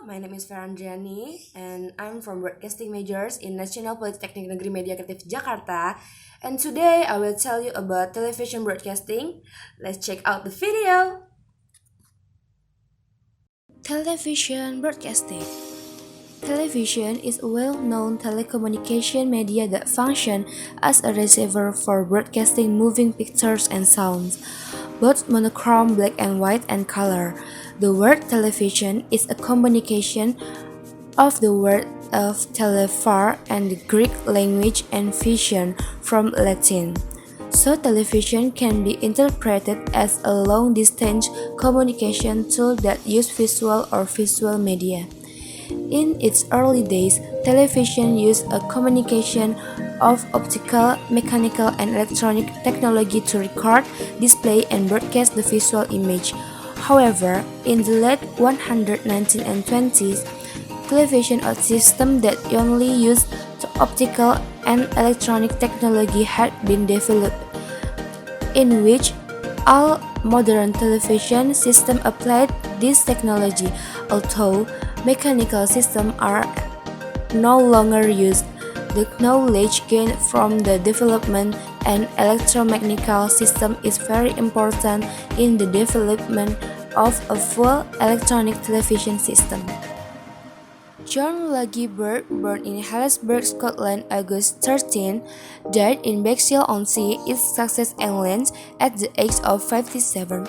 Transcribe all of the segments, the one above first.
my name is Vera Andriani and I'm from Broadcasting Majors in National Politeknik Negeri Media Kreatif Jakarta. And today I will tell you about television broadcasting. Let's check out the video. Television broadcasting. Television is a well-known telecommunication media that functions as a receiver for broadcasting moving pictures and sounds, both monochrome black and white and color. The word television is a combination of the word of telephar and the Greek language and vision from Latin. So television can be interpreted as a long-distance communication tool that uses visual or visual media. In its early days, television used a combination of optical, mechanical, and electronic technology to record, display, and broadcast the visual image. However, in the late 1900s and 20s, television systems that only used optical and electronic technology had been developed, in which all modern television systems applied this technology, although mechanical systems are no longer used. The knowledge gained from the development and electromechanical system is very important in the development of a full electronic television system. John Logie Baird, born in Harrisburg, Scotland, August 13, died in Bexhill-on-Sea, East Sussex, England, at the age of 57.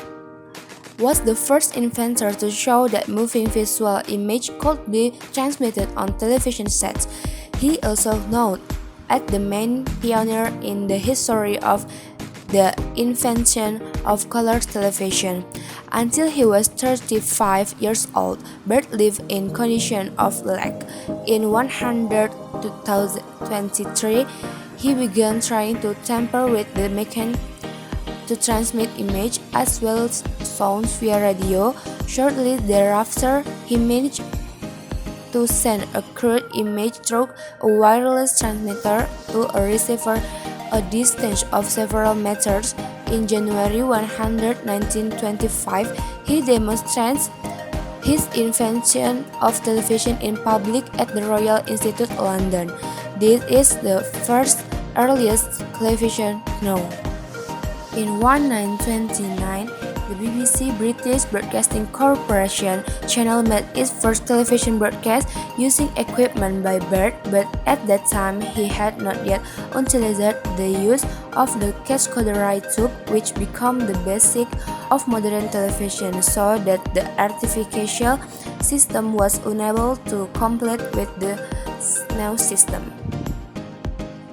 Was the first inventor to show that moving visual image could be transmitted on television sets. He also known as the main pioneer in the history of the invention of color television. Until he was 35 years old, Baird lived in condition of lack. In 2023, he began trying to tamper with the machine to transmit image as well as sounds via radio. Shortly thereafter, he managed to send a crude image through a wireless transmitter to a receiver a distance of several meters. In January 1925, he demonstrates his invention of television in public at the Royal Institute, London. This is the first earliest television known. In 1929, the BBC British Broadcasting Corporation channel made its first television broadcast using equipment by Baird, but at that time he had not yet utilized the use of the cascoderi tube, which became the basic of modern television, so that the artificial system was unable to compete with the new system.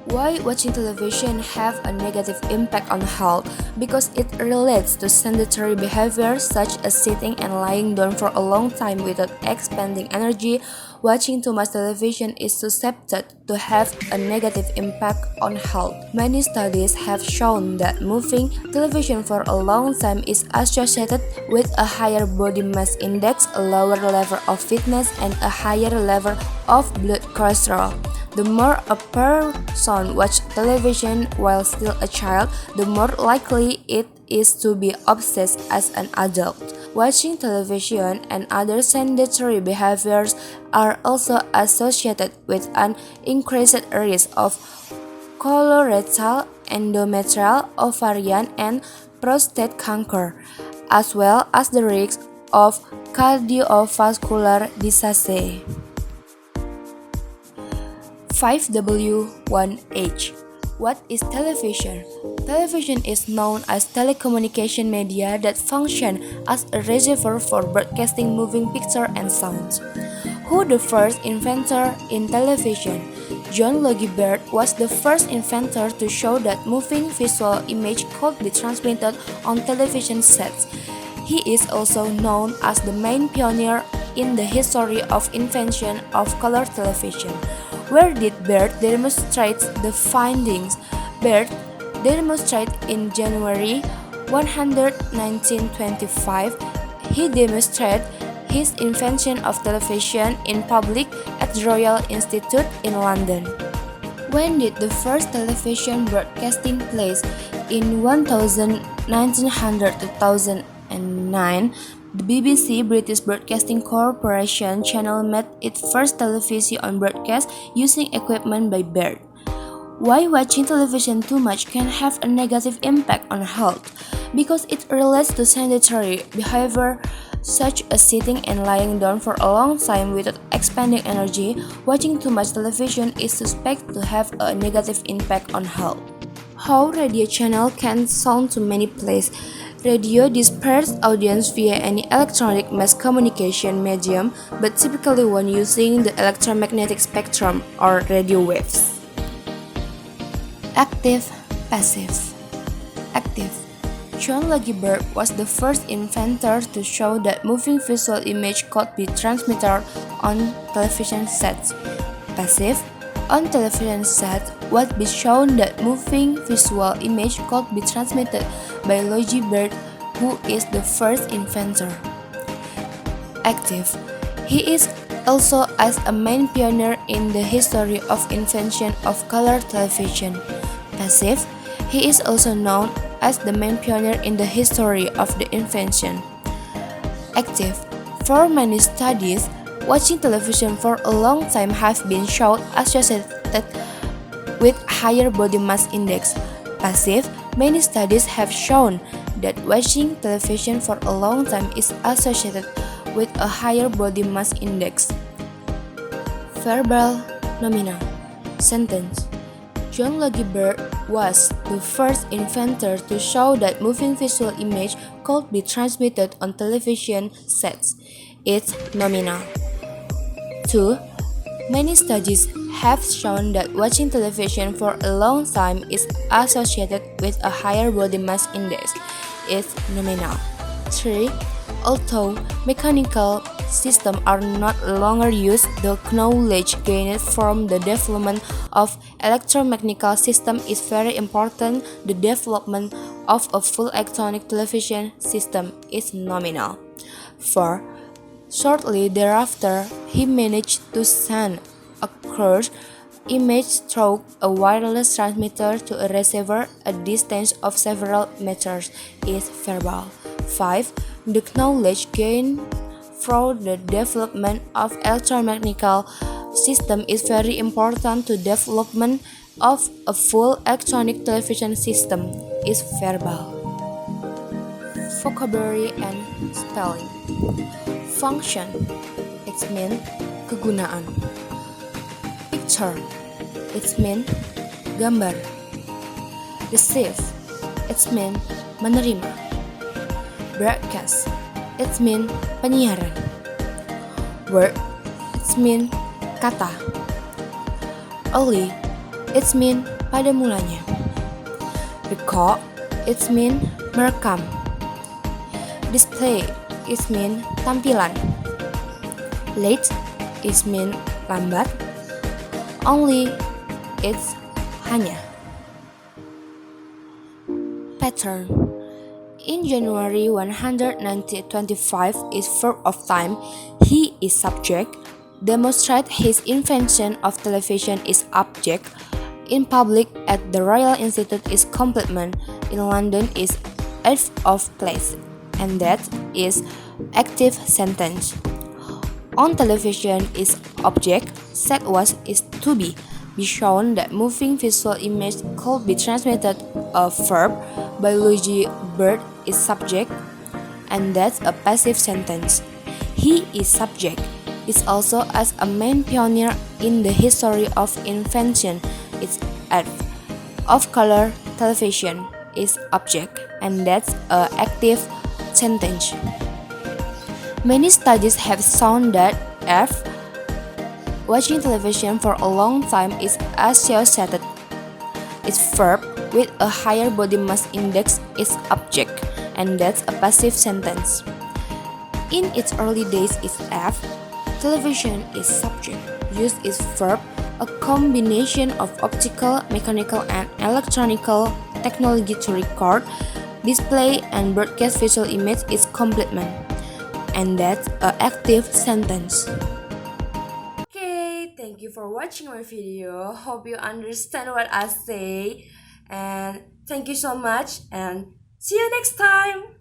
Why watching television have a negative impact on health? Because it relates to sedentary behavior such as sitting and lying down for a long time without expending energy. Watching too much television is susceptible to have a negative impact on health. Many studies have shown that moving television for a long time is associated with a higher body mass index, a lower level of fitness, and a higher level of blood cholesterol. The more a person watches television while still a child, the more likely it is to be obsessed as an adult. Watching television and other sedentary behaviors are also associated with an increased risk of colorectal, endometrial, ovarian, and prostate cancer, as well as the risk of cardiovascular disease. 5W1H. What is television? Television is known as telecommunication media that function as a receiver for broadcasting moving picture and sounds. Who the first inventor in television? John Logie Baird was the first inventor to show that moving visual image could be transmitted on television sets. He is also known as the main pioneer in the history of invention of color television. Where did Baird demonstrate the findings? Baird demonstrated in January 1925. He demonstrated his invention of television in public at the Royal Institute in London. When did the first television broadcasting place? In 1900-2009, The BBC, British Broadcasting Corporation channel made its first television on broadcast using equipment by Baird. Why watching television too much can have a negative impact on health? Because it relates to sedentary behavior such as sitting and lying down for a long time without expending energy. Watching too much television is suspected to have a negative impact on health. How radio channel can sound to many places. Radio disperses audience via any electronic mass communication medium, but typically when using the electromagnetic spectrum or radio waves. Active, passive. Active. John Lagerberg was the first inventor to show that moving visual image could be transmitted on television sets. Passive. On television sets, would be shown that moving visual image could be transmitted by Lagerberg, who is the first inventor. Active. He is also as a main pioneer in the history of invention of color television. Passive. He is also known as the main pioneer in the history of the invention. Active. For many studies, watching television for a long time have been shown associated with higher body mass index. Passive. Many studies have shown that watching television for a long time is associated with a higher body mass index. Verbal nominal sentence. John Lagerberg was the first inventor to show that moving visual image could be transmitted on television sets. It's nominal. 2. Many studies have shown that watching television for a long time is associated with a higher body mass index. It's nominal. 3. Although mechanical systems are not longer used, the knowledge gained from the development of electromechanical system is very important. The development of a full electronic television system is nominal. 4. Shortly thereafter, he managed to send across image through a wireless transmitter to a receiver at a distance of several meters. Is verbal. 5. The knowledge gained through the development of electromechanical system is very important to development of a full electronic television system. Is verbal. Vocabulary and spelling. Function. It means kegunaan. Picture. It means gambar. Receive. It means menerima. Broadcast. It means penyiaran. Word. It means kata. Early. It means pada mulanya. Record. It means merekam. Display. It means tampilan. Late. It means lambat. Only. It's hanya. Pattern. In January 125 is verb of time. He is subject. Demonstrate his invention of television is object. In public at the Royal Institute is complement. In London is F of place. And that is active sentence. On television is object. Said was is to be. Be shown that moving visual image could be transmitted a verb. Biology bird is subject, and that's a passive sentence. He is subject. Is also as a main pioneer in the history of invention. It's F of color television is object, and that's a active sentence. Many studies have shown that F watching television for a long time is associated. Its verb with a higher body mass index is object, and that's a passive sentence. In its early days is F. Television is subject. Use is verb. A combination of optical, mechanical, and electronical technology to record, display, and broadcast visual image is complement, and that's an active sentence. Okay, thank you for watching my video. Hope you understand what I say. And thank you so much, and see you next time.